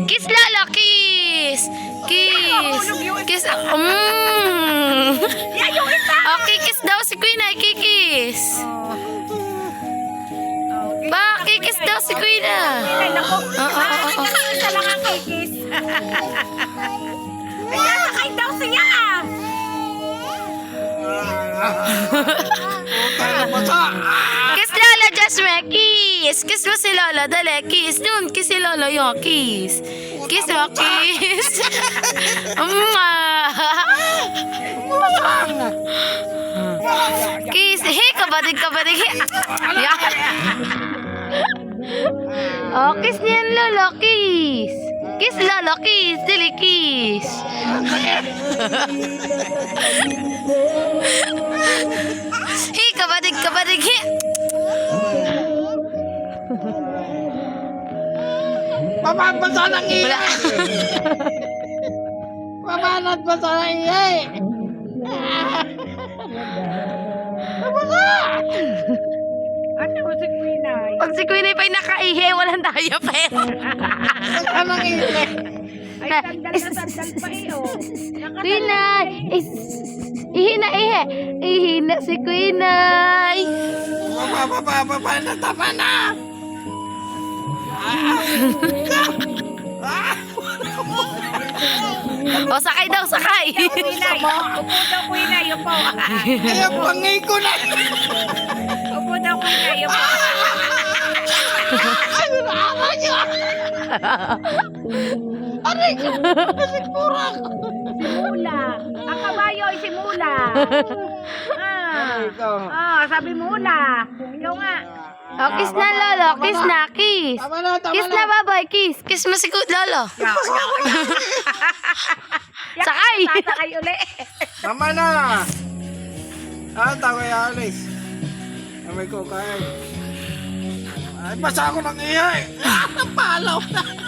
Kiss Lolo, kiss. Kiss. Kiss. Okay, kiss daw si Queen ay kikis. Ba, kikis daw si Queen ah. Isa lang ang kikis. Kaya sakay daw siya. Kiss Lolo, Jasmine, kiss. Kiss mo si Lolo, dali, kiss. Doon, kiss si Lolo, yung kiss. Kiss mo, kiss. Kiss. Hey, kabadig. Yan. Oh, kiss niyan, Lolo, kiss. Kiss, Lolo, kiss. Dali, kiss. Hey, kabadig. Hey. Mababasa ng Wala. iyay! Mabanat ba sa iyay? Ano mo si Queen ay? Pag si Queen ay pa'y nakaihi, walang tayo pera. Basa ng iyay! Ay, sandal pa iyo. Queen ay, ihina. Ihina si Queen ay. Mabababa, tama na! O, sakay daw, sakay. Queen ay. Upo daw Queen ay. Upo. Kaya pangay ko na! Upo daw Queen ay. Upo. Ano na ama niyo? Aray ko! Nasigura ko! Mula. Ang kabayo ay si Mula. Aray ko! Sabi Mula. Ikaw nga. O, kiss na, Lolo. Kiss na, kiss. Tama na, tama Kiss na, baboy, kiss. Kiss mo si Lolo. Sakay. Sasakay uli. Tama na! Tawa ya alis. Amay ko kaya. Ay, basa ako ng iyay! Napalaw na!